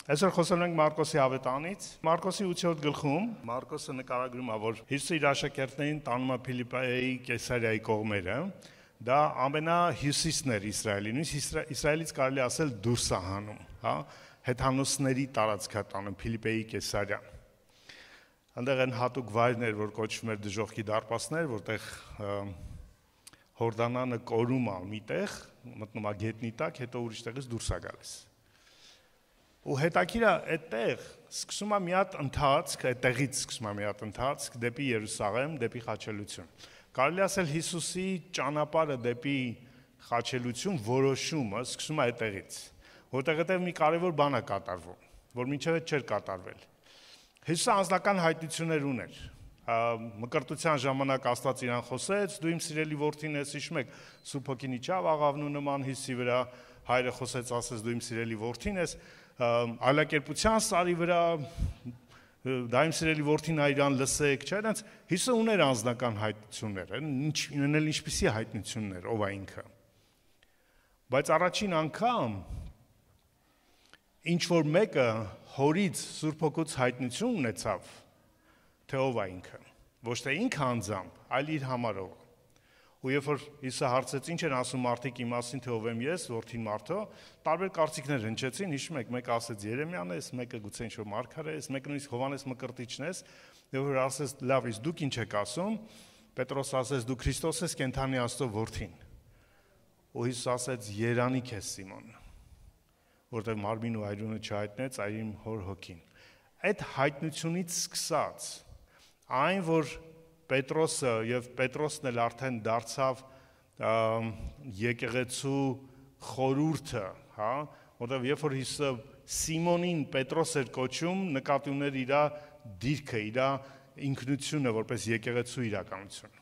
Այսօր խոսում ենք Մարկոսի ավետարանից։ Մարկոսի 8-րդ գլխում Մարկոսը նկարագրում է, որ Հիսուսը իր աշակերտներին տանում է Փիլիպպոյի Կեսարիայի կողմերը։ Դա ամենահյուսիսն էր Իսրայելի, նույնիսկ Իսրայելից կարելի ասել դուրս է հանում, հա, հեթանոսների տարածքա տանում Փիլիպպոյի Կեսարիա։ Այնտեղ են հատուկ վայրներ, որ կոչվում էր դժոխքի դարպասներ, որտեղ Հորդանանը կորում է միտեղ, մտնում է գետնի տակ, հետո ուրիշ տեղից դուրս է գալիս։ Ու հետաքրքիր է, այդտեղ սկսում է մի հատ ընթացք, այդտեղից սկսում է մի հատ ընթացք դեպի Երուսաղեմ, դեպի խաչելություն։ Կարելի ասել Հիսուսի ճանապարհը դեպի խաչելություն որոշումը սկսում է այդտեղից, որտեղ մի կարևոր բան է կատարվում, որ մինչև այդ չէր կատարվել։ Հիսուսը անձնական հայտնություններ ուներ։ Մկրտության ժամանակ Աստված իրան խոսեց, դու իմ սիրելի որդին ես, հիշում եք, Սուրբ Հոգին իջավ աղավնու նման Հիսուսի վրա, հայրը խոսեց, ասեց դու իմ սիրելի որդին ես, այլակերպության սարի վրա, դա իմ սիրելի որդին է, իրան լսեք, չէ՞, այնց Հիսուսը ուներ անձնական հայտնություններ, ինչպիսի հայտնություններ, ով է ինքը։ Բայց առաջին անգամ ինչ որ մեկը հորից Սուրբ Հոգուց հայտնություն ունեցավ, թե ով է ինքը, ոչ թե ինքը անձամբ, այլ իր համարով։ Ու երբ որ Հիսուսը հարցեց, ինչ են ասում մարդիկ իմ մասին, թե ով եմ ես, որդին մարդո, տարբեր կարծիքներ հնչեցին, հիշում եք, մեկը ասեց Երեմիան ես, մեկը գուցե ինչ-որ մարգարե ես, մեկը նույնիսկ Հովհաննես Մկրտիչն ես, եւ որ ասեց, լավ, իսկ դուք ինչ եք ասում, Պետրոս ասեց, դու Քրիստոս ես, կենթանի Աստծո որդին։ Ու Հիսուս ասեց, երանի քեզ Սիմոն, որտեղ մարմին ու այրունը չհայտնեց, այլ իմ հոր հոգին։ Այդ հայտնությունից սկսած այն, որ Պետրոսը եւ Պետրոսն էլ արդեն դարձավ եկեղեցու խորհուրդը, հա, որտեղ երբ որ Հիսուսը Սիմոնին Պետրոս էր կոչում, նկատի ուներ իր դիրքը, իր ինքնությունը որպես եկեղեցու իրականություն։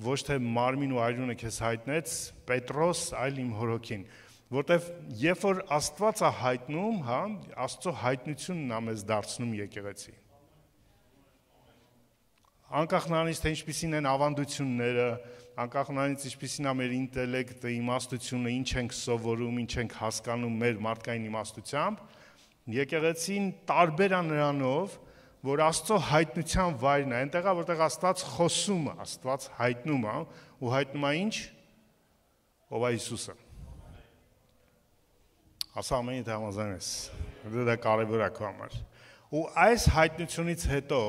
Ոչ թե մարմին ու այրունը քեզ հայտնեց Պետրոս, այլ իմ հոր հոգին, որտեղ երբ որ Աստված է հայտնում, հա, Աստծո հայտնությունն է մեզ դարձնում եկեղեցի։ Անկախ նրանից, թե ինչպիսին են ավանդությունները, անկախ նրանից ինչպիսին է մեր ինտելեկտը, իմաստությունը, ինչ ենք սովորում, ինչ ենք հասկանում մեր մարդկային իմաստությամբ, եկեղեցին տարբեր է նրանով, որ Աստծո հայտնության վայրն է, այնտեղ է, որտեղ Աստված խոսում է, Աստված հայտնում է, ու հայտնում է ինչ, ով է Հիսուսը։ Ասա ամենի թե համաձայն ես, դա կարևոր է քո համար։ Ու այս հայտնությունից հետո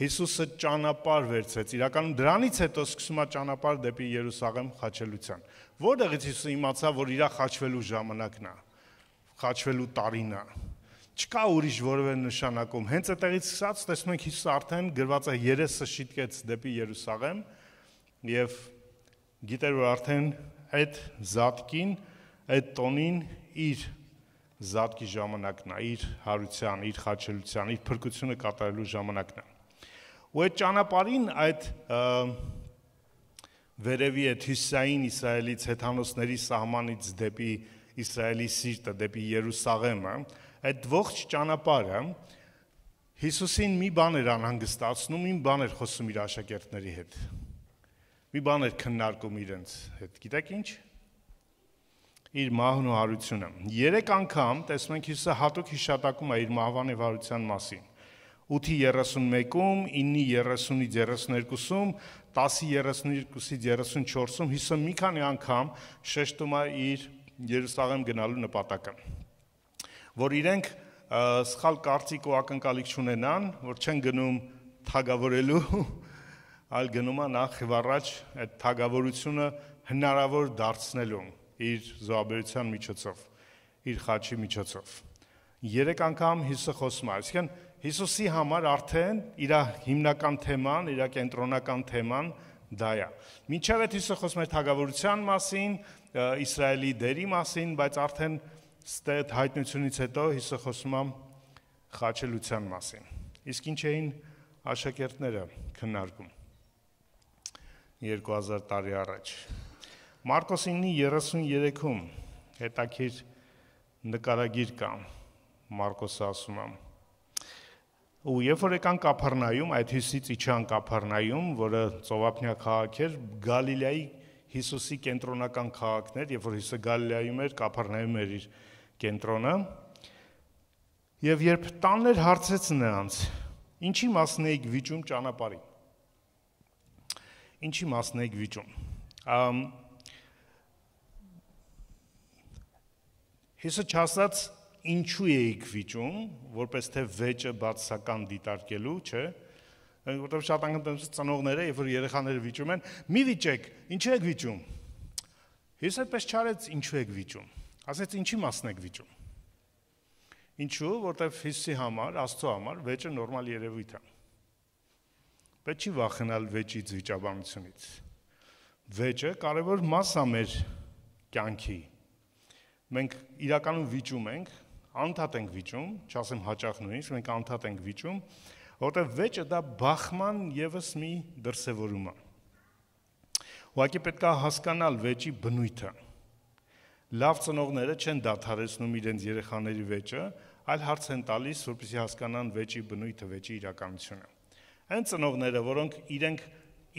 Հիսուսը ճանապարհ վերցրեց, իրականում դրանից հետո սկսում է ճանապարհ դեպի Երուսաղեմ խաչելության։ Որտեղից Հիսուսը իմացավ, որ իր խաչվելու ժամանակն է, խաչվելու տարին է։ Չկա ուրիշ որևէ նշանակում։ Հենց այդտեղից սկսած տեսնում ենք Հիսուսը արդեն գրված է երեսը շիտկեց դեպի Երուսաղեմ եւ գիտեր, որ արդեն այդ զատկին, այդ տոնին իր զատկի ժամանակն է, իր հարության, իր խաչելության, իր փրկությունը կատարելու ժամանակն է։ Ու այդ ճանապարհին այդ վերևի այդ հյուսիսային Իսրայելից հեթանոսների սահմանից դեպի Իսրայելի սիրտը, դեպի Երուսաղեմը, այդ ողջ ճանապարհը Հիսուսին մի բան էր անհանգստացնում, մի բան էր խոսում իր աշակերտների հետ։ Մի բան էր քննարկում իրենց հետ։ Գիտեք ինչ։ Իր մահն ու հարությունը։ 3 անգամ տեսնում ենք Հիսուսը հատուկ հիշատակում է իր մահվան եւ հարության մասին։ 8-ի 31-ում, 9-ի 30-ից 32-ում, 10-ի 32-ից 34-ում Հիսուսը մի քանի անգամ շեշտում է իր Երուսաղեմ գնալու նպատակը։ Որ իրենք սխալ կարծիք ու ակնկալիք չունենան, որ չեն գնում թագավորելու, այլ գնում է նախ եւ առաջ այդ թագավորությունը հնարավոր դարձնելու իր զոհաբերության միջոցով, իր խաչի միջոցով։ 3 անգամ Հիսուսը խոսում է, այսինքն Հիսուսի համար արդեն իր հիմնական թեման, իր կենտրոնական թեման դա է։ Մինչև այդ Հիսուսը խոսում է թագավորության մասին, Իսրայելի դերի մասին, բայց արդեն այդ հայտնությունից հետո Հիսուսը խոսում է խաչելության մասին։ Իսկ ինչ էին աշակերտները քննարկում 2000 տարի առաջ։ Մարկոս 9:33-ում հետաքրքիր նկարագիր կա, Մարկոսը ասում է. Ու երբ որ եկան Կափառնայում, այդ Հիսուսից իջան Կափառնայում, որը ծովափնյա քաղաք էր, Գալիլեայի Հիսուսի կենտրոնական քաղաքներ, երբ որ Հիսուսը Գալիլեայում էր, Կափառնայում էր իր կենտրոնը, Եվ երբ տանն էր հարցրեց նրանց, ինչի մասն էիք վիճում ճանապարհին։ Ինչի մասն էիք վիճում։ Հիսուսը չասաց ինչու էիք վիճում, որպես թե վեճը բացասական դիտարկելու, չէ՞։ Որտեղ շատ անգամ ծնողները, երբ որ երեխաները վիճում են, մի վիճեք, ինչու եք վիճում։ Հիսուսը այդպես չարեց, ինչու եք վիճում։ Ասեց ինչի մասն եք վիճում։ Ինչու, որտեղ Հիսուսի համար, Աստծո համար վեճը նորմալ երևույթ է։ Պետք չի վախենալ վեճից, վիճաբանությունից։ Վեճը կարևոր մաս է մեր կյանքի։ Մենք իրականում վիճում ենք, անդադ ենք վիճում, չասեմ հաճախ նույնիսկ, մենք անդադ ենք վիճում, որտեղ վեճը դա բախման եւս մի դրսևորում է։ Ուղղակի պետք է հասկանալ վեճի բնույթը։ Լավ ծնողները չեն դադարեցնում իրենց երեխաների վեճը, այլ հարց են տալիս, որպեսզի հասկանան վեճի բնույթը, վեճի իրականությունը։ Այն ծնողները, որոնք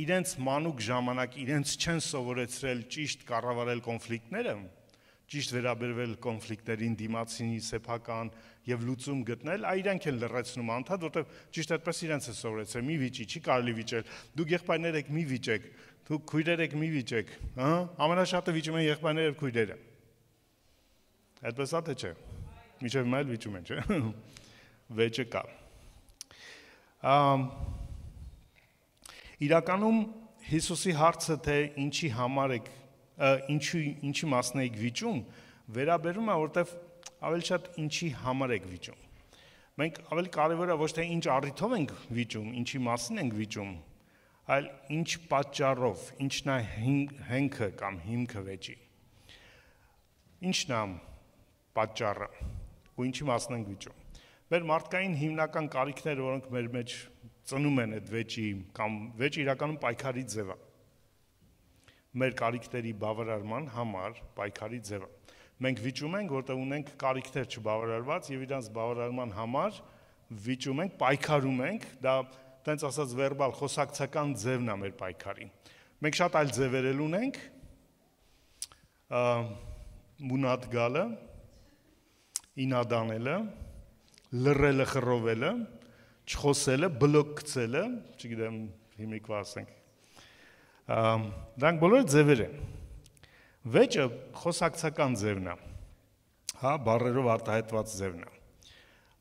իրենց մանուկ ժամանակ իրենց չեն սովորեցրել ճիշտ կառավարել կոնֆլիկտները, ճիշտ վերաբերվել կոնֆլիկտերին, դիմացինի, սեփական եւ լուծում գտնել, իրանք են լրացնում անդադ, որտեղ ճիշտ այդպես իրենց է սովորեցրել, մի վիճի, չի կարելի վիճել, դուք եղբայրներ եք մի վիճեք, դուք քույրեր եք մի վիճեք, ամենաշատը վիճում են եղբայրները եւ քույրերը։ Այդպես է թե չէ։ Միջև հիմա էլ վիճում են, չէ։ Վեճը կա։ Իրականում Հիսուսի հարցը թե ինչի համար եք ինչի մասն եք վիճում, վերաբերում է, որտեվ ավելի շատ ինչի համար եք վիճում։ Մենք ավելի կարևոր է ոչ թե ինչ առիթով ենք վիճում, ինչի մասն ենք վիճում, այլ ինչ պատճառով, ինչն է հենքը կամ հիմքը վեճի։ Ինչն է պատճառը ու ինչի մասն ենք վիճում։ Մեր մարդկային հիմնական կարիքները, որոնք մեր մեջ ծնում են այդ վեճի կամ վեճը իրականում պայքարի ձև է։ Մեր կարիքների բավարարման համար պայքարի ձև է։ Մենք վիճում ենք, որտեղ ունենք կարիքներ չբավարարված եւ իրանց բավարարման համար վիճում ենք, պայքարում ենք, դա տենց ասած վերբալ խոսակցական ձևն է մեր պայքարի։ Մենք շատ այլ ձևեր էլ ունենք, մունատ գալը, ինադանելը, լռելը, խռովելը, չխոսելը, բլոկ գցելը, չգիտեմ, հիմիկվա ասենք։ Դրանք բոլորը ձևեր են։ Վեճը խոսակցական ձևն է, բառերով արտահայտված ձևն է։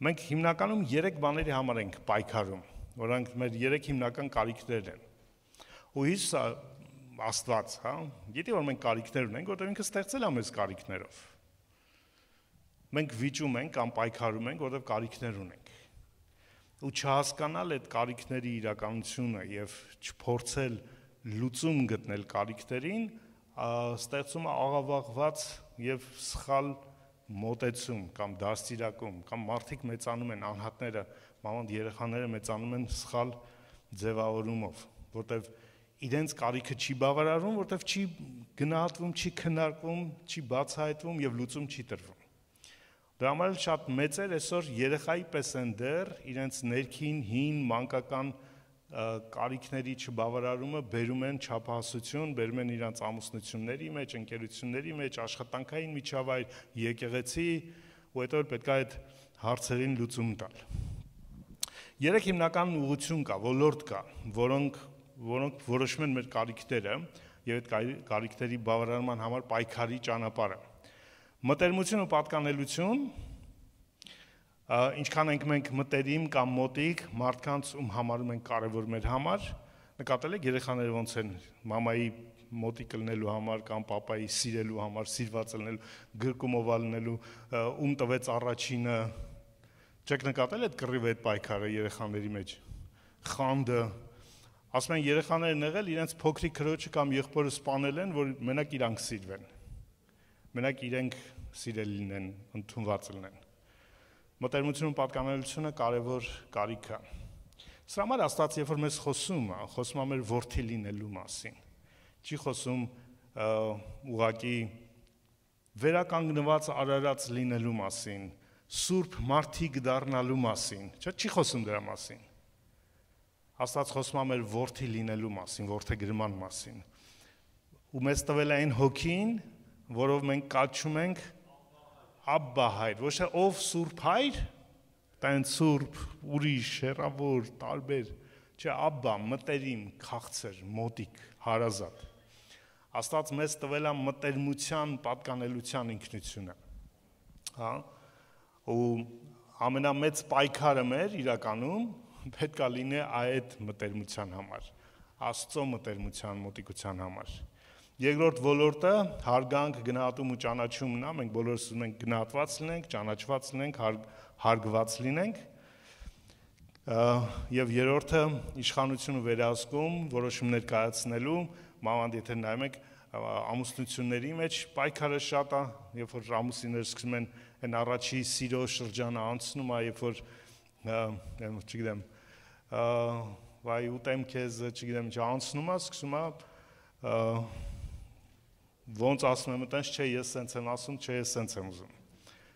Մենք հիմնականում 3 բաների համար ենք պայքարում, որոնք մեր 3 հիմնական կարիքներն են։ Ու Հիսուսը Աստված, գիտի որ մենք կարիքներ ունենք, որտեղ ինքը ստեղծել է մեզ կարիքներով։ Մենք վիճում ենք կամ պայքարում ենք, որտեղ կարիքներ ունենք։ Ու չհասկանալ այդ կարիքների իրականությունը եւ չփորձել լուծում գտնել կարիքներին, ստեղծում է աղավաղված եւ սխալ մոտեցում կամ դաստիարակում, կամ մարդիկ մեծանում են, անհատները, մանավանդ երեխաները մեծանում են սխալ ձևավորումով, որտեվ իրենց կարիքը չի բավարարվում, որտեվ չի գնահատվում, չի քննարկվում, չի բացահայտվում եւ լուծում չի տրվում։ Դրա համար շատ մեծեր այսօր երեխայի պես են դեռ իրենց ներքին հին մանկական կարիքների չբավարարումը բերում են չափահասություն, բերում են իրենց ամուսնությունների մեջ, ընկերությունների մեջ, աշխատանքային միջավայր, եկեղեցի, ու հետո պետք է այդ հարցերին լուծում տալ։ 3 հիմնական ուղղություն կա, ոլորտ կա, որոնք որոշում են մեր կարիքները եւ այդ կարիքների բավարարման համար պայքարի ճանապարհը։ Մտերմություն ու պատկանելություն, ինչքան ենք մենք մտերիմ կամ մոտիկ մարդկանց ում համարում ենք կարևոր մեր համար, նկատել եք երեխաները ոնց են մամայի մոտիկ լինելու համար կամ պապայի սիրելու համար, սիրված լինելու, գրկումով լինելու, ում տվեց առաջինը, չեք նկատել այդ կռիվ այդ պայքարը երեխաների մեջ, խանդը, ասում են երեխաներն եղել իրենց փոքրիկ քրոջը կամ եղբորը սպանել են, որ մենակ իրանք սիրվեն։ Մենակ իրենք սիրել լինեն, ընդունված լինեն։ Մտերմությունը, պատկանելությունը կարևոր կարիք է։ Սրա համար Աստված երբ որ մեզ խոսում է մեր որդի լինելու մասին։ Չի խոսում ուղղակի վերականգնված արարած լինելու մասին, սուրբ մարդիկ դառնալու մասին, չի խոսում դրա մասին։ Աստված խոսում է մեր որդի լինելու մասին, որդեգրման մասին։ Ու մեզ տվել է այն հոգին, որով մենք կաչում ենք Աբբա հայր, ոչ թե ով Սուրբ հայր, տեն սուրբ, ուրիշ, հեռավոր, տարբեր, չէ, աբբա, մտերիմ, քաղցր, մոտիկ, հարազատ։ Աստված մեզ տվել է մտերմության, պատկանելության ինքնությունը։ Հա։ Ու ամենամեծ պայքարը մեր իրականում պետք է լինի այդ մտերմության համար, Աստծո մտերմության, մոտիկության համար։ Երկրորդ ոլորտը հարգանք, գնահատում ու ճանաչումն է, մենք բոլորս ուզում ենք գնահատված լինենք, ճանաչված լինենք, հարգված լինենք։ Եվ երրորդը իշխանություն ու վերահսկում, որոշումներ կայացնելու, մանավանդ եթե նայում եք ամուսնությունների մեջ պայքարը շատ է, երբ որ ամուսինները սկսում են այն առաջի սիրո շրջանը անցնում է, երբ որ չգիտեմ, վայ ուտեմ քեզ, չգիտեմ, անցնում է, սկսում է ոնց ասում եմ այտենց, չէ, ես սենց եմ ասում, չէ, ես սենց եմ ուզում։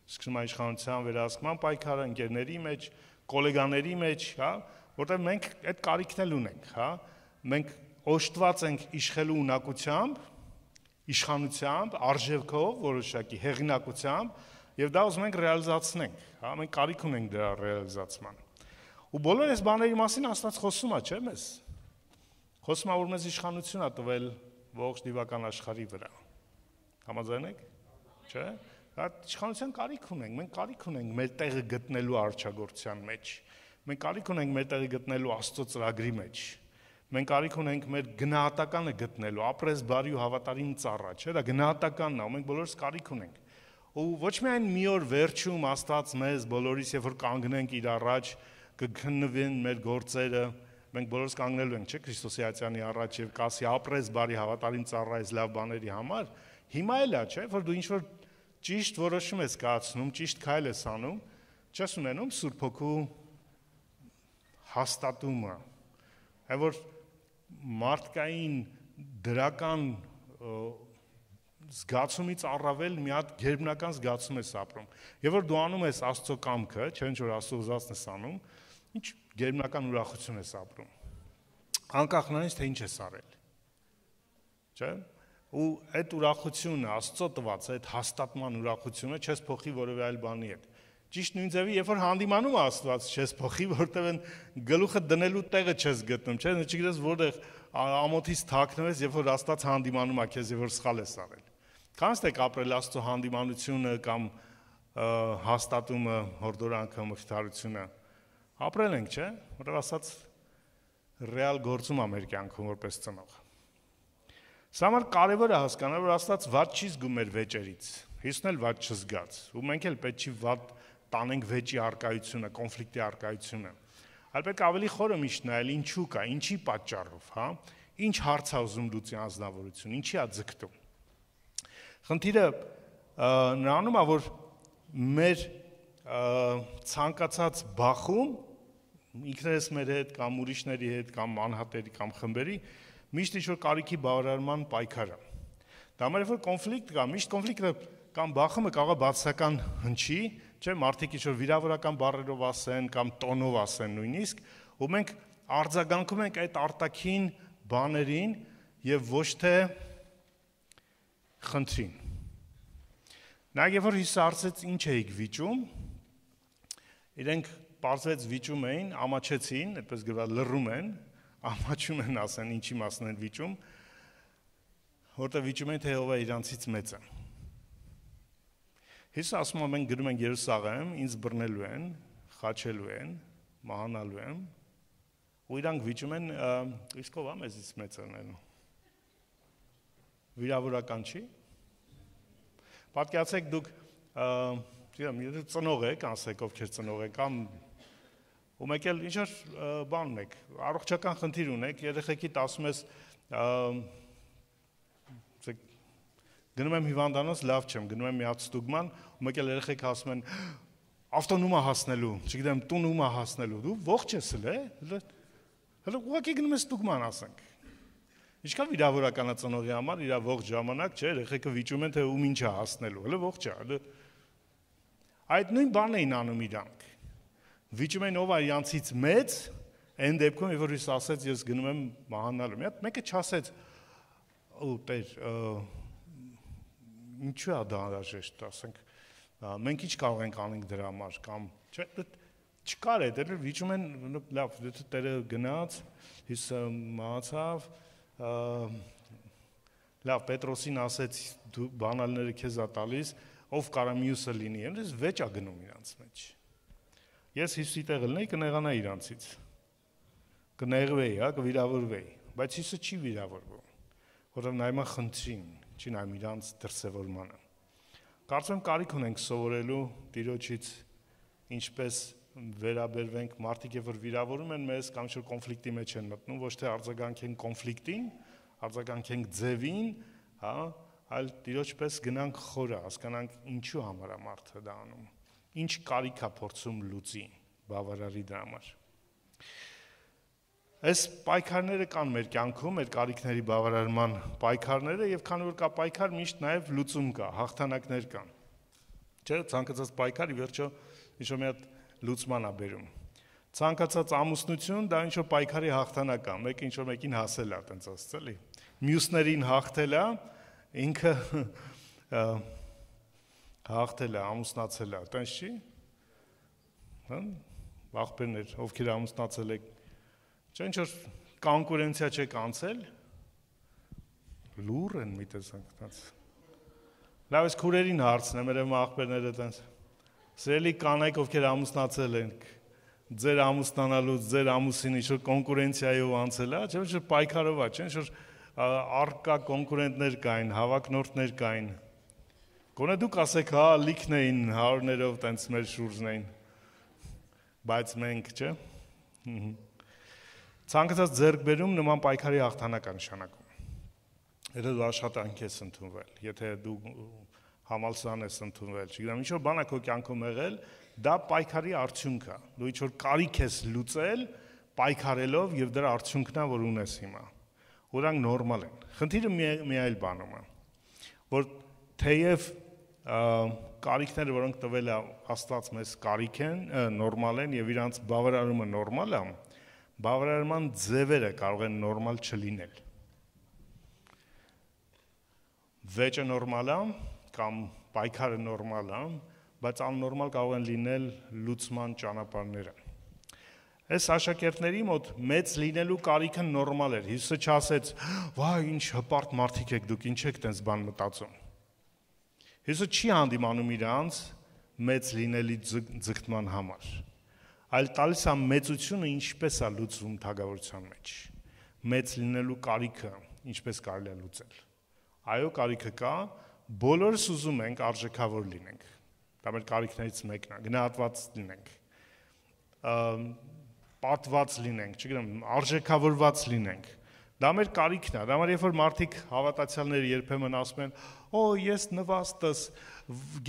Սկսում է իշխանության վերահսկման պայքարը ընկերների մեջ, գոլեգաների մեջ, հա, որտեղ մենք այդ կարիքն էլ ունենք, հա, մենք օժտված ենք իշխելու ունակությամբ, իշխանությամբ, արժեքով, որոշակի հեղինակությամբ, եւ դա ուզում ենք ռեալիզացնենք, հա, մենք կարիք ունենք դրա ռեալիզացման։ Ու բոլոր այս բաների մասին Աստված խոսում է, չէ՞ մեզ։ Խոսում է, որ մեզ իշխանություն է տվել ողջ դիվական աշխարհի վրա։ Համաձայն եք, չէ՞։ Դա իշխանության կարիք ունենք, մենք կարիք ունենք մեր տեղը գտնելու արժագործության մեջ։ Մենք կարիք ունենք մեր տեղը գտնելու Աստծո ծրագրի մեջ։ Մենք կարիք ունենք մեր գնահատականը գտնելու, ապրես բարի ու հավատարիմ ծառա, չէ՞, դա գնահատականն է, մենք բոլորս կարիք ունենք։ Ու ոչ միայն մի օր վերջում Աստված մեզ բոլորիս, երբ որ կանգնենք իր առաջ, կքննվեն մեր գործերը, մենք բոլորս կանգնելու ենք, չէ՞, Քրիստոսի Հայցյանի առաջ եւ կասի ապրես բարի հավատարիմ ծառա այս լավ բաների համար, հիմա էլ է, չէ՞, որ դու ինչ-որ ճիշտ որոշում ես կայացնում, ճիշտ քայլ ես անում, չես ունենում Սուրբ Հոգու հաստատումը, այլ որ մարդկային դրական զգացումից առավել մի հատ գերբնական զգացում ես ապրում։ Եվ որ դու անում ես Աստծո կամքը, չէ՞ ինչ որ Աստծո ուզածն ես անում, ինչ գերբնական ուրախություն ես ապրում։ Անկախ նրանից թե ինչ ես արել։ Չէ՞։ Ու այդ ուրախությունը, Աստծո տված այդ հաստատման ուրախությունը չես փոխի որևէ այլ բանի հետ։ Ճիշտ նույն ձևի, երբ որ հանդիմանում է Աստված, չես փոխի, որտեղ են գլուխը դնելու տեղը չես գտնում, չէ՞, չգիտես որտեղ ամոթից թաքնվես, երբ որ Աստված հանդիմանում է քեզ, երբ որ սխալ ես արել։ Քանս եք ապրել Աստծո հանդիմանությունը կամ հաստատումը, հորդորանքը, մխիթարությունը։ Ապրել ենք, չէ՞, որտեղ Աստված ռեալ գործում է մեր կյանքում որպես ծնող։ Սա համար կարևոր է հասկանալ, որ Աստված վատ չի զգում մեր վեճերից, հիսն էլ վատ չզգաց, ու մենք էլ պետք չի վատ տանենք վեճի արկայությունը, կոնֆլիկտի արկայությունը, այլ պետք ավելի խորը միշտ նայել ինչու կա, ինչի պատճառով, հա, ինչ հարց է ուզում լուծի անձնավորություն, ինչի է ձգտում։ Խնդիրը նրանում է, որ մեր ցանկացած բախում ինքներս մեր հետ կամ ուրիշների հետ կամ անհատերի կամ խմբերի միշտ ինչ-որ կարիքի բավարարման պայքարը։ Դա համար որ կոնֆլիկտ կա, միշտ կոնֆլիկտը կամ բախումը կարող է բացասական հնչի, չէ՞, մարդիկ ինչ-որ վիրավորական բառերով ասեն կամ տոնով ասեն նույնիսկ, ու մենք արձագանքում ենք այդ արտաքին բաներին եւ ոչ թե խնդրին։ Նա երբ որ Հիսուսը հարցեց ինչ էիք վիճում, իրենք պարզվեց վիճում էին, ամաչեցին, այդպես գրված լռում են, ամաչում են ասեն ինչի մասն են վիճում, որտեղ վիճում են թե ով է իրանցից մեծը։ Հիսուսը ասում է մենք գնում ենք Երուսաղեմ, ինձ բռնելու են, խաչելու են, մահանալու են, ու իրանք վիճում են, իսկ ով է մեզից մեծն են։ Վիրավորական չի։ Պատկերացեք դուք, եթե ծնող եք, ասեք ովքեր ծնող եք, կամ ու մեկ էլ ինչ-որ բան ունեք, առողջական խնդիր ունեք, երեխեքիդ ասում ես գնում եմ հիվանդանոց, լավ չեմ, գնում եմ մի հատ ստուգման, ու մեկ էլ երեխեքը ասում են ավտոնոմ է հասնելու, չգիտեմ, տուն ում է հասնելու, դու ողջ ես հələ ուղղակի գնում ես ստուգման, ասենք։ Ինչքան վիրավորական է ծնողի համար, իր ողջ ժամանակ, չէ, երեխեքը վիճում են թե ում ինչ է հասնելու, հələ ողջ է, հələ այդ նույն բանն էին անում իրանք։ Վիճում են ով է իրանցից մեծ, այն դեպքում, երբ որ Հիսուս ասեց, ես գնում եմ մահանալու։ Մի հատ մեկը չասեց, «Օ, Տեր, ինչու է դա անհրաժեշտ», ասենք, մենք ինչ կարող ենք անենք դրա համար, կամ չէ, Չկար է, դեռ վիճում են, լավ, դերը գնաց, հիսը մահացավ, լավ, Պետրոսին ասեց, դու բանալները քեզ ա տալիս, ով կարա մյուսը լինի, ես վեճ ա գնում իրանց մեջ։ Ես Հիսուսի տեղը լինեի, կնեղանա իրանցից, կնեղվեի, կվիրավորվեի, բայց Հիսուսը չի վիրավորվում, որով նայմա խնդրին, չի նայմ իրանց դրսևորմանը։ Կարծում եմ կարիք ունենք սովորելու Տիրոջից ինչպես վերաբերվենք մարդիկ, երբ որ վիրավորում են մեզ կամ ինչ-որ կոնֆլիկտի մեջ են մտնում, ոչ թե արձագանքենք կոնֆլիկտին, արձագանքենք ձևին, հա, այլ Տիրոջ պես գնանք խորը, հասկանանք ինչու համար է մարդը դա անում, ինչ կարիք է փորձում լուծի, բավարարի դրա համար։ Այս պայքարները կան մեր կյանքում, մեր կարիքների բավարարման պայքարները, եւ քանի որ կա պայքար, միշտ նաեւ լուծում կա, հաղթանակներ կան։ Չէ՞, ցանկացած պայքար ի վերջո ինչ-որ մի հատ լուծման է բերում։ Ցանկացած ամուսնություն դա ինչ-որ պայքարի հաղթանակ է, մեկը ինչ-որ մեկին հասել է, տենց ասած էլի։ Մյուսներին հաղթել է, ինքը հաղթել է, ամուսնացել է, տենց չի։ Հա՞, աղբերներ, ովքեր ամուսնացել եք, չէ՞ ինչ-որ կոնկուրենցիա չեք անցել, լուր են մի տեսակ տենց։ Լավ, ես քուրերին հարցնեմ, երևի աղբերները տենց։ Սիրելի կանայք, ովքեր ամուսնացել եք, ձեր ամուսնանալուց, ձեր ամուսին ինչ-որ կոնկուրենցիայով անցել է, չէ՞ ինչ-որ պայքարով է, չէ՞ ինչ-որ արկա կոնկուրենտներ կային, հավակնորդներ կային։ Գոնե դուք ասեք, հա, լիքն էին, հարյուրներով տենց մեր շուրջն էին, բայց մենք, չէ՞։ Ցանկացած ձեռքբերում նման պայքարի հաղթանակ է նշանակում։ Եթե դու աշխատանք ես ընդունվել, եթե դու համալսարան ես ընդունվել, չգիտեմ, ինչ-որ բան է քո կյանքում եղել, դա պայքարի արդյունք է։ Դու ինչ-որ կարիք ես լուծել, պայքարելով եւ դրա արդյունքն է, որ ունես հիմա։ Որանք նորմալ են։ Խնդիրը մի այլ բանում է, որ թեև կարիքները, որոնք տվել է Աստված մեզ կարիք են, նորմալ են եւ իրանց բավարարումը նորմալ է, բավարարման ձևերը կարող են նորմալ չլինել։ Վեճը նորմալ է կամ պայքարը նորմալ է, բայց աննորմալ կարող են լինել լուծման ճանապարհները։ Այս աշակերտների մոտ մեծ լինելու կարիքը նորմալ էր։ Հիսուսը չասեց, «Վայ, ինչ հպարտ մարդիկ եք դուք, ինչ եք տենց բան մտածում»։ Հիսուսը չի հանդիմանում իրանց մեծ լինելի ձգտման համար, այլ տալիս է մեծությունը ինչպես է լուծվում թագավորության մեջ։ Մեծ լինելու կարիքը ինչպես կարելի է լուծել։ Այո, կարիքը կա, բոլորս ուզում ենք արժեքավոր լինենք։ Դա մեր կարիքներից մեկն է, գնահատված լինենք, պատված լինենք, չգիտեմ, արժեքավորված լինենք։ Դա մեր կարիքն է, դա համար երբ որ մարդիկ հավատացյալները երբեմն ասում են, «Օ, ես նվաստս,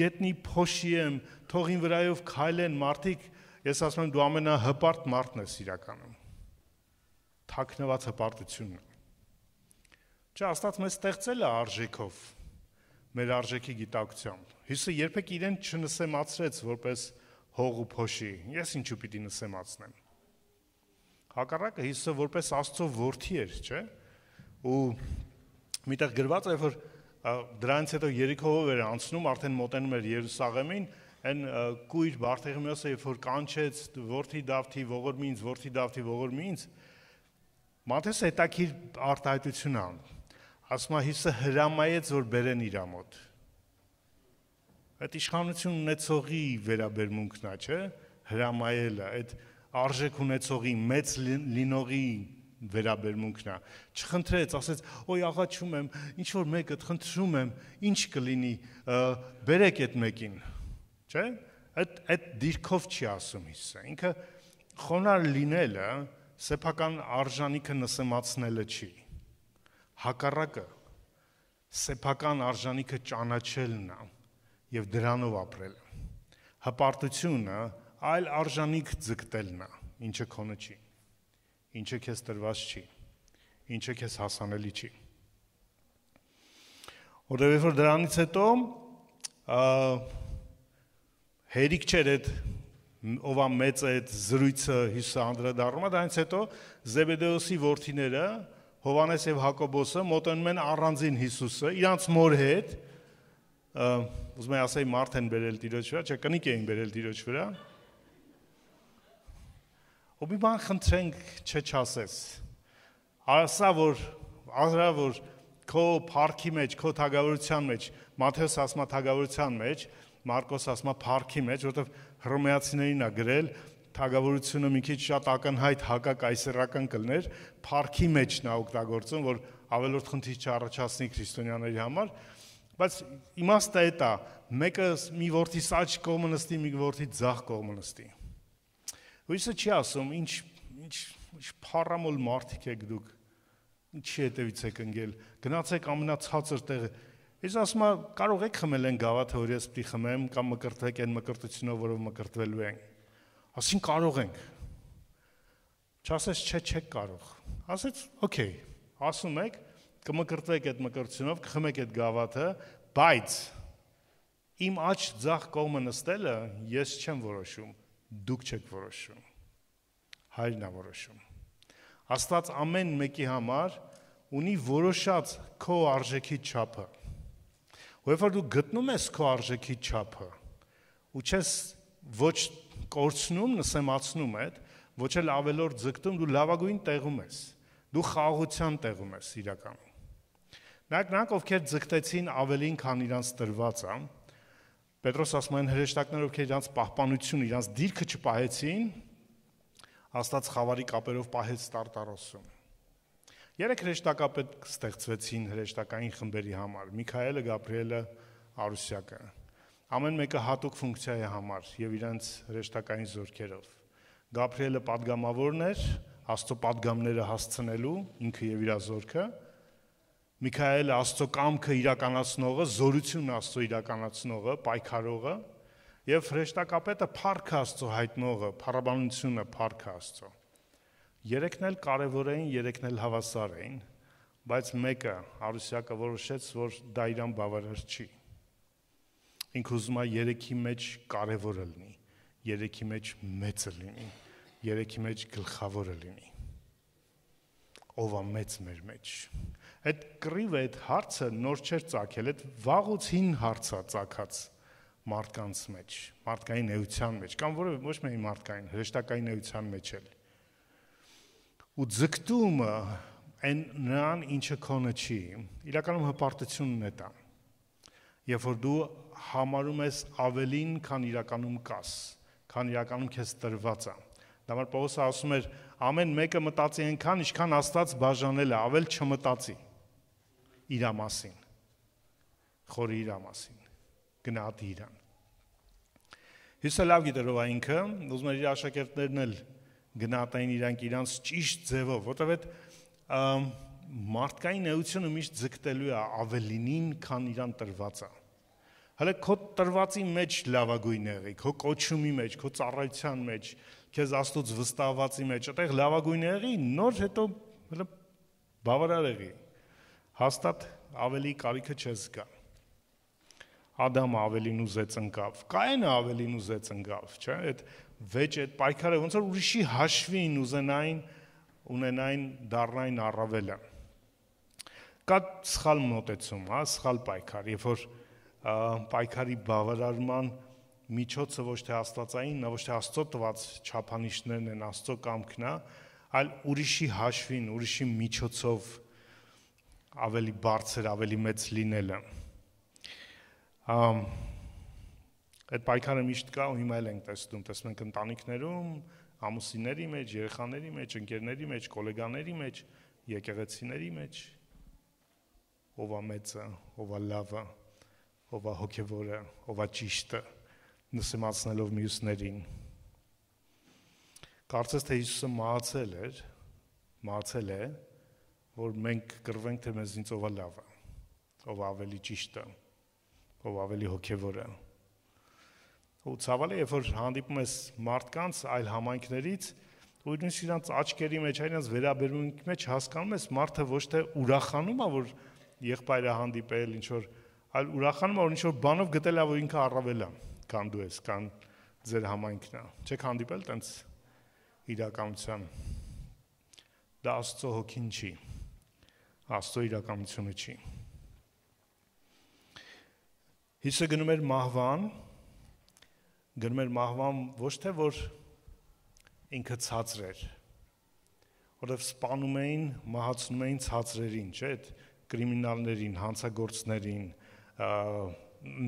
գետնի փոշի եմ, թողին վրայով քայլեն մարդիկ», ես ասում եմ, դու ամենահպարտ մարդն ես իրականում։ Թաքնված հպարտությունն է։ Չէ, Աստված մեզ ստեղծել է արժեքով, մեր արժեքի գիտակցությամբ։ Հիսուսը երբեք իրեն չնսեմացրեց որպես հող ու փոշի։ Ես ինչու պիտի նսեմացնեմ։ Հակառակը Հիսուսը որպես Աստծո որդի էր, չէ՞։ Ու միտեղ գրված է, որ դրանից հետո Երիքովով էր անցնում, արդեն մոտենում էր Երուսաղեմին, այն կույր Բարթեղիմեոսը, երբ որ կանչեց որդի Դավթի, ողորմ ինձ, որդի Դավթի, ողորմ ինձ, Մատթեոսը հետաքրքիր արտահայտություն ան։ Ասում է Հիսուսը հրամայեց, որ բերեն իր մոտ։ Այդ իշխանություն ունեցողի վերաբերմունքն է, չէ՞, հրամայելը, այդ արժեք ունեցողի, մեծ լինողի վերաբերմունքն է։ Չխնդրեց, ասեց, «Ոյ աղաչում եմ, ինչ որ մեկը խնդրում եմ, ինչ կլինի, բերեք այդ մեկին»։ Չէ՞։ Այդ դիրքով չի ասում Հիսուսը։ Ինքը խոնարհ լինելը սեփական արժանիքը նսեմացնելը չի։ Հակառակը սեփական արժանիքը ճանաչելն է եւ դրանով ապրելը։ Հպարտությունը այլ արժանիք ձգտելն է, ինչը քոնը չի, ինչը քեզ տրված չի, ինչը քեզ հասանելի չի։ Որովհետեւ որ դրանից հետո հերիք չէր այդ ով է մեծ այդ զրույցը Հիսուսը անդրադառնում է, դրանից հետո Զեբեդեոսի որդիները Հովանես եւ Հակոբոսը մոտենում են առանձին Հիսուսը, իրանց մոր հետ, ուզում եմ ասեի մարդ են բերել Տիրոջ վրա, չէ, կնիկ էին բերել Տիրոջ վրա, Ու մի բան խնդրենք չասես։ Ասա որ քո փառքի մեջ, քո թագավորության մեջ, Մատթեոս ասма թագավորության մեջ, Մարկոս ասma փառքի մեջ, որովհետև հռոմեացիներին է գրել, թագավորությունը մի քիչ շատ ակնհայտ հակակայսերական կլներ, փառքի մեջն է օգտագործում, որ ավելորդ խնդիր չառաջացնի քրիստոնյաների համար, բայց իմաստը այդ է, մեկը մի որդի աջ կողմը նստի, մի որդի ձախ կողմը նստի։ Հույսը չի ասում, ինչ փառամոլ մարդիկ եք դուք, ինչի հետևից եք ընկել, գնացեք ամենացածր տեղը։ Ես ասում եմ, կարող եք խմել են գավաթը, որ ես պիտի խմեմ, կամ մկրտվեք այն մկրտությունով, որով մկրտվելու ենք։ Ասին կարող ենք։ Չասես չեք կարող։ Ասեց, օքեյ, ասում եք, կմկրտվեք այդ մկրտությունով, կխմեք այդ գավաթը, բայց իմ աջ ձախ կողմը նստելը ես չեմ որոշում, դուք չեք որոշում։ Հայրն է որոշում։ Աստված ամեն մեկի համար ունի որոշած քո արժեքի չափը։ Երբ որ դու գտնում ես քո արժեքի չափը, ու չես ոչ կորցնում, նսեմացնում այդ, ոչ էլ ավելորդ ձգտում, դու լավագույն տեղում ես։ Դու խաղաղության տեղում ես իրականում։ Նրանք ովքեր ձգտեցին ավելին, քան իրանց տրված է, Պետրոս ասում են հրեշտակները, ովքեր իրանց պահպանությունը, իրանց դիրքը չպահեցին, Աստված խավարի կապերով պահեց Տարտարոսում։ 3 հրեշտակապետ ստեղծվեցին հրեշտակային խմբերի համար՝ Միքայելը, Գաբրիելը, Արուսյակը։ Ամեն մեկը հատուկ ֆունկցիայի համար եւ իրենց հրեշտակային զորքերով։ Գաբրիելը պատգամավորն էր, Աստծո պատգամները հասցնելու, ինքը եւ իր զորքը։ Միքայելը Աստծո կամքը իրականացնողը, զորությունն Աստծո իրականացնողը, պայքարողը, եւ հրեշտակապետը փառք Աստծո հայտնողը, փառաբանությունը փառք Աստծո։ Երեքն էլ կարևոր էին, երեքն էլ հավասար էին, բայց մեկը Արուսյակը որոշեց, որ դա իրան բավարար չի։ Ինքը ուզում է երեքի մեջ կարևորը լինի, երեքի մեջ մեծը լինի, երեքի մեջ գլխավորը լինի։ Ով է մեծ մեր մեջ։ Այդ կռիվը, այդ հարցը նոր չէր ծագել, այդ վաղուց հին հարց է ծագած մարդկանց մեջ, մարդկային էության մեջ, կամ ոչ միայն մարդկային, հրեշտակային էության մեջ էլ։ Ու ձգտումը այն նրան, ինչը քոնը չի, իրականում հպարտությունն է դա։ Երբ որ դու համարում ես ավելին, քան իրականում կաս, քան իրականում քեզ տրված է։ Դա համար Պողոսը ասում էր, ամեն մեկը մտածի այնքան, ինչքան Աստված բաժանել է, ավել չմտածի իր մասին, խորի իր մասին, գնահատի իրան։ Հիսուսը լավ գիտեր ով է ինքը, ուզում էր իր աշակերտներն էլ գնահատային իրանց ճիշտ ձևով, որտեղ այդ մարդկային էությունը միշտ ձգտելու է ավելինին, քան իրան տրված է։ Հələ քո տրվածի մեջ լավագույն եղի, քո կոչումի մեջ, քո ծառայության մեջ, քեզ Աստծոց վստահվածի մեջ, այդտեղ լավագույն եղի, նոր հետո հələ բավարար եղի։ Հաստատ ավելի կարիքը չես գա։ Ադամը ավելին ուզեց ընկավ, Կայենը ավելին ուզեց ընկավ, չէ՞, այդ վեճ այդ պայքարը ոնց որ ուրիշի հաշվին ունենային դառնային առավելը։ Կա սխալ մոտեցում, սխալ պայքար, երբ որ պայքարի բավարարման միջոցը ոչ թե աստվածային, ոչ թե Աստծո տված չափանիշներն են, Աստծո կամքն է, այլ ուրիշի հաշվին, ուրիշի միջոցով ավելի բարձր, ավելի մեծ լինելը։ Այդ պայքարը միշտ կա ու հիմա էլ ենք տեսնում ենք ընտանիքներում, ամուսինների մեջ, երեխաների մեջ, ընկերների մեջ, գոլեգաների մեջ, եկեղեցիների մեջ, ով է մեծը, ով է լավը, ով է հոգևորը, ով է ճիշտը, նսեմացնելով մյուսներին։ Կարծես թե Հիսուսը մահացել է, որ մենք կռվենք, թե մեզնից ով է լավը, ով է ավելի ճիշտը, ով ավելի հոգևորը։ Ու ցավալի է, երբ որ հանդիպում ես մարդկանց այլ համայնքներից, ու նույնիսկ իրանց աչքերի մեջ, իրանց վերաբերմունքի մեջ հասկանում ես, մարդը ոչ թե ուրախանում է, որ եղբայրը հանդիպել, ինչ որ, այլ ուրախանում է, որ ինչ որ բանով գտել է, որ ինքը առավել է, քան դու ես, քան ձեր համայնքն է։ Չեք հանդիպել տենց իրականության։ Դա Աստծո հոգին չի, Աստծո իրականությունը չի։ Հիսուսը գնում էր մահվան ոչ թե որ ինքը ցածր էր, որովհետև սպանում էին, մահացնում էին ցածրերին, չէ՞, այդ կրիմինալներին, հանցագործներին,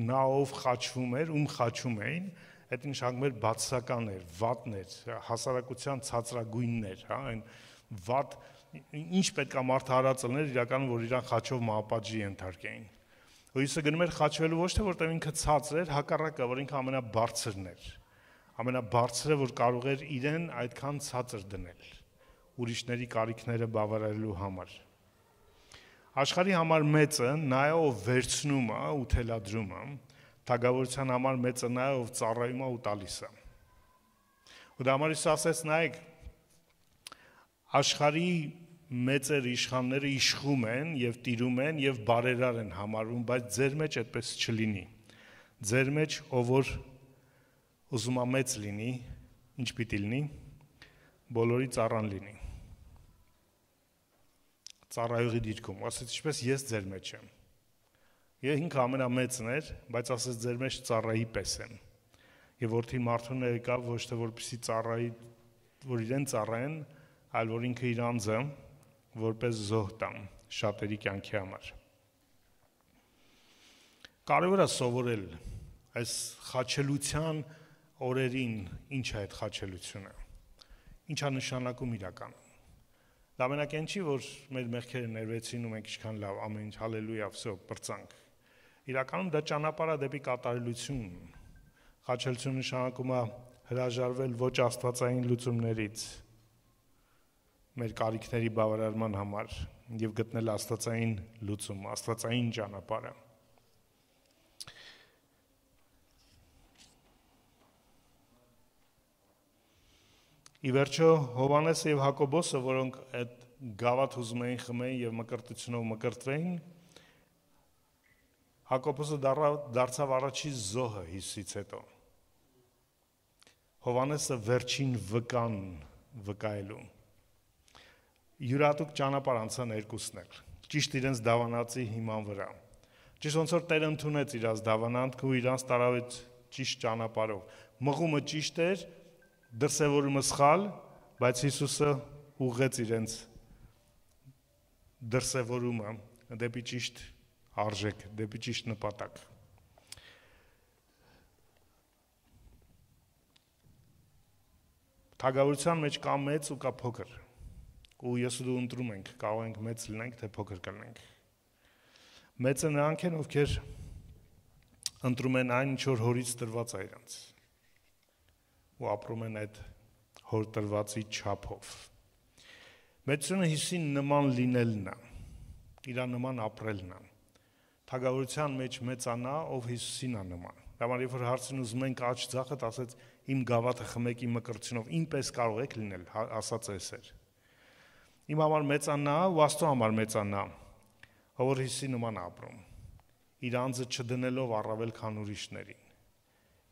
նա ով խաչվում էր, ում խաչում էին, այդ նշանակում էր բացասական էր, վատն էր, հասարակության ցածրագույնն էր, հա, այն վատ ինչ պետք է մարդը հարածելներ իրականում որ իրան խաչով մահապատժի ենթարկեին։ Հույսը գնում էր խաչվելու ոչ թե որտեղ ինքը ցածր էր, հակառակը որ ինքը ամենաբարձրն էր։ Ամենաբարձրը որ կարող էր իրեն այդքան ցածր դնել ուրիշների կարիքները բավարարելու համար։ Աշխարհի համար մեծը նա է ով վերցնում է ու թելադրում է, թագավորության համար մեծը նա է ով ծառայում է ու տալիս է։ Ու դա համար ասես նայեք աշխարհի մեծեր իշխանները իշխում են եւ տիրում են եւ բարերար են համարում, բայց ձեր մեջ այդպես չլինի։ Ձեր մեջ ով որ ուզում է մեծ լինի, ինչ պիտի լինի, բոլորի ծառան լինի։ Ծառայողի դիրքում, ասեց ինչպես ես ձեր մեջ եմ։ Ես ինքը ամենամեծն էր, բայց ասեց ձեր մեջ ծառայի պես եմ։ Եվ որդի մարդուն եկավ ոչ թե որպեսի ծառայի, որ իրեն ծառայեն, այլ որ ինքը իր անձը որպես զոհ տամ շատերի կյանքի համար։ Կարևոր է սովորել այս խաչելության օրերին ինչ է այդ խաչելությունը, ինչ է նշանակում իրականում։ Դա մենակ այն չի, որ մեր մեղքերը ներվեցին ու մենք ինչքան լավ, ամեն ինչ, հալելույա, վсё, պրծանք։ Իրականում դա ճանապարհ է դեպի կատարելություն։ Խաչելություն նշանակում է հրաժարվել ոչ աստվածային լուծումներից, մեր կարիքների բավարարման համար եւ գտնել աստվածային լուծում, աստվածային ճանապարհը։ Ի վերջո Հովհաննեսը եւ Հակոբոսը, որոնք այդ գավաթ ուզում էին խմեին եւ մկրտությունով մկրտվեին, Հակոբոսը դարձավ առաջի զոհը Հիսուսից հետո։ Հովհաննեսը վերջին վկան վկայելու։ Յուրատուկ ճանապարհ անցան երկուսն էլ, ճիշտ իրենց դավանածի հիման վրա։ Ճիշտ ոնց որ Տերը ընդունեց իրաց դավանանքը ու իրանց տարավ այդ ճիշտ ճանապարհով։ Մղումը ճիշտ էր, դրսևորումը սխալ, բայց Հիսուսը ուղղեց իրենց դրսևորումը դեպի ճիշտ արժեք, դեպի ճիշտ նպատակ։ Թագավորության մեջ կա մեծ ու կա փոքր։ Ու ես ու դու ընտրում ենք, կարող ենք մեծ լինենք, թե փոքր կլինենք։ Մեծը նրանք են, ովքեր ընտրում են այն, ինչ որ հորից տրված է իրենց։ Ու ապրում են այդ հոր տրվածի չափով։ Մեծությունը Հիսուսին նման լինելն է, իր նման ապրելն է։ Թագավորության մեջ մեծանա, ով Հիսուսին է նման։ Դամար երբ որ հարցին ուզում ենք աչ ձախդ, ասեց իմ գավաթը խմեք իմ մկրտությունով, ինպես կարող եք լինել, ասած էս էր։ Իմ համար մեծանա ու Աստծո համար մեծանա, որ Հիսուսի նման ապրում, իր անձը չդնելով առավել քան ուրիշներին,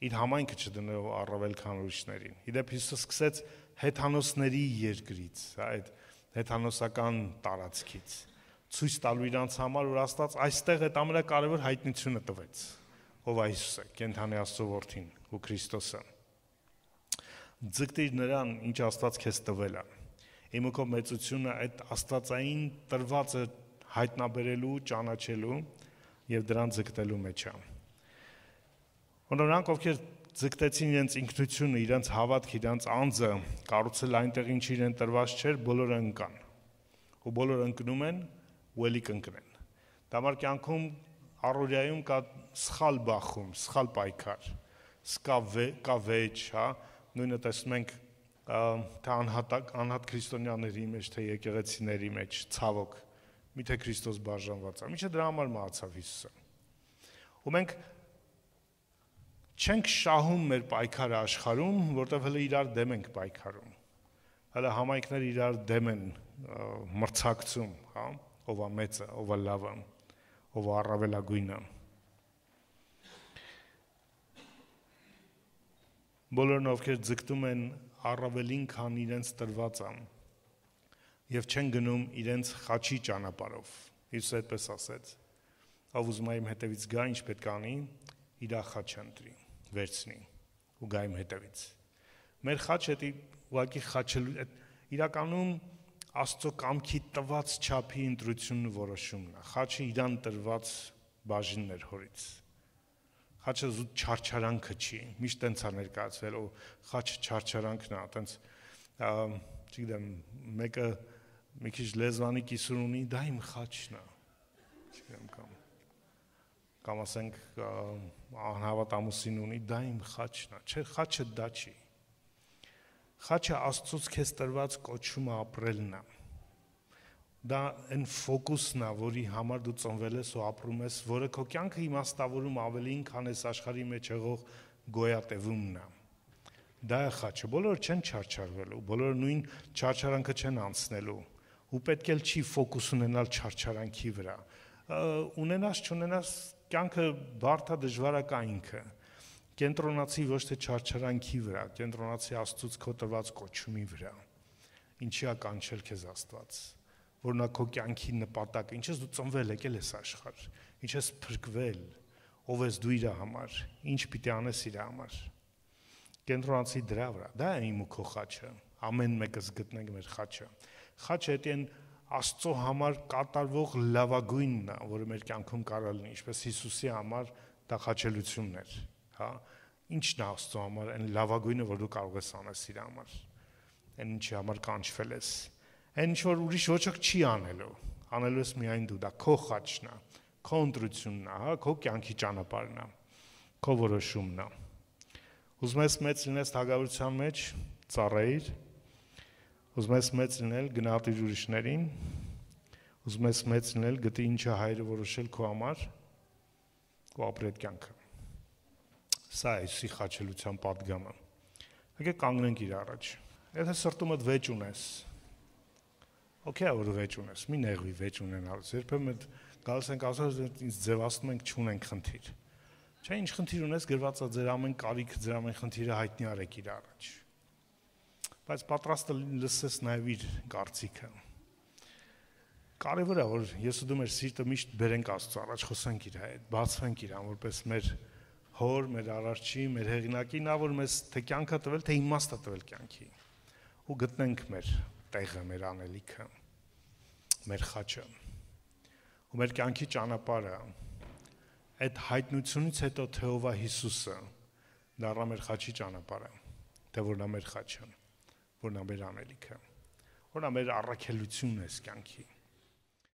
իր համայնքը չդնելով առավել քան ուրիշներին։ Իդեպ Հիսուսը սկսեց հեթանոսների երկրից, այդ հեթանոսական տարածքից, ցույց տալու իրանց համար, որ Աստված այստեղ այդ ամենակարևոր հայտնությունը տվեց, ով է Հիսուսը, կենդանի Աստծո որդին ու Քրիստոսը։ Ձգտիր նրան, ինչ Աստված քեզ տվել է։ Իմ ու քո մեծությունը այդ աստվածային տրվածը հայտնաբերելու, ճանաչելու եւ դրան ձգտելու մեջ է։ Նրանք, ովքեր ձգտեցին իրենց ինքնությունը, իրենց հավատքը, իրենց անձը կառուցել այնտեղ, ինչ իրեն տրված չէր, բոլորը ընկան։ Ու բոլորը ընկնում են ու ելի կընկնեն։ Դա համար կյանքում առօրյայում կա սխալ բախում, սխալ պայքար, կա վեճ, հա, նույնը տեսնում ենք թե անհատ քրիստոնյաների մեջ, թե եկեղեցիների մեջ, ցավոք, միթե Քրիստոս բաժանված է, միջը դրա համար մահացավ Հիսուսը։ Ու մենք չենք շահում մեր պայքարը աշխարհում, որտեղ հələ իրար դեմ ենք պայքարում։ Հələ համայնքները իրար դեմ են մրցակցում, հա, ով է մեծը, ով է լավը, ով է առավելագույնը։ Բոլորն ովքեր ձգտում են առավելին, քան իրենց տրվածը եւ չեն գնում իրենց խաչի ճանապարհով։ Հիսուսը այդպես ասեց. ով ուզում է իմ հետևից գա, ինչ պետք է անի, իր խաչը ընտրի, վերցնի ու գա իմ հետևից։ Մեր խաչը ուղղակի խաչելու իրականում Աստծո կամքի տված չափի ընտրությունն ու որոշումն է։ Խաչը իրան տրված բաժինն էր հորից։ Խաչը զուտ չարչարանքը չի, միշտ տենց է ներկայացվել, ու խաչը չարչարանքն է, տենց, չգիտեմ, մեկը մի քիչ լեզվանի կիսուր ունի, դա իմ խաչն է, չգիտեմ, կամ ասենք անհավատ ամուսին ունի, դա իմ խաչն է, չէ, խաչը դա չի։ Խաչը Աստծուց քեզ տրված կոչումը ապրելն է։ Դա այն ֆոկուսն է, որի համար դու ծնվել ես ու ապրում ես, որը քո կյանքը իմաստավորում ավելին, քան այս աշխարհի մեջ եղող գոյատևումն է։ Դա է խաչը, բոլորը չեն չարչարվելու, բոլորը նույն չարչարանքը չեն անցնելու, ու պետք էլ չի ֆոկուս ունենալ չարչարանքի վրա։ Ունենաս չունենաս կյանքը բարդ է, դժվար է կա ինքը։ Կենտրոնացի ոչ թե չարչարանքի վրա, կենտրոնացի Աստծուց քո տրված կոչումի վրա։ Ինչի է կանչել քեզ Աստված, որն է քո կյանքի նպատակը, ինչ ես դու ծնվել եկել ես աշխարհ, ինչ ես փրկվել, ով ես դու իր համար, ինչ պիտի անես իր համար։ Կենտրոնացի դրա վրա, դա է իմ ու քո խաչը, ամեն մեկս գտնենք մեր խաչը։ Խաչը դա են Աստծո համար կատարվող լավագույնն է, որը մեր կյանքում կարող լինի, ինչպես Հիսուսի համար դա խաչելությունն էր, հա։ Ինչն է Աստծո համար այն լավագույնը, որ դու կարող ես անես իր համար, այն ինչի համար կանչվել ես, այն ինչ որ ուրիշ ոչ ոք չի անելու ես միայն դու, դա քո խաչն է, քո ընտրությունն է, հա, քո կյանքի ճանապարհն է, քո որոշումն է։ Ուզում ես մեծ լինես թագավորության մեջ, ծառայիր, ուզում ես մեծ լինել, գնահատիր ուրիշներին, ուզում ես մեծ լինել, գտի ինչը հայրը որոշել քո համար, ու ապրի այդ կյանքը։ Սա է Հիսուսի խաչելության պատգամը։ Եկեք կանգնենք իր առաջ։ Եթե սրտումդ վեճ ունես, օքեյ, որ վեճ ունես, մի նեղվի վեճ ունենալուց։ Երբեմն գալիս ենք ասած ինձ ձևացնում ենք չունենք խնդիր։ Չէ, ինչ խնդիր ունես, գրված է ձեր ամեն կարիք, ձեր ամեն խնդիրը հայտնի արեք իր առաջ։ Բայց պատրաստ լսես նաև իր կարծիքը։ Կարևոր է, որ ես ու դու մեր սիրտը միշտ բերենք Աստծո առաջ, խոսենք իր հետ, բացվենք իրան, որպես մեր հոր, մեր արարչի, մեր հեղինակի, նա որ մեզ թե կյանքը տվել, թե իմաստը տվել կյանքի, ու գտնենք մեր տեղը, մեր անելիքը, մեր խաչը, ու մեր կյանքի ճանապարհը, այդ հայտնությունից հետո թե ով է Հիսուսը, դառնա մեր խաչի ճանապարհը, թե որն է մեր խաչը, որն է մեր անելիքը, որն է մեր առաքելությունն այս կյանքի։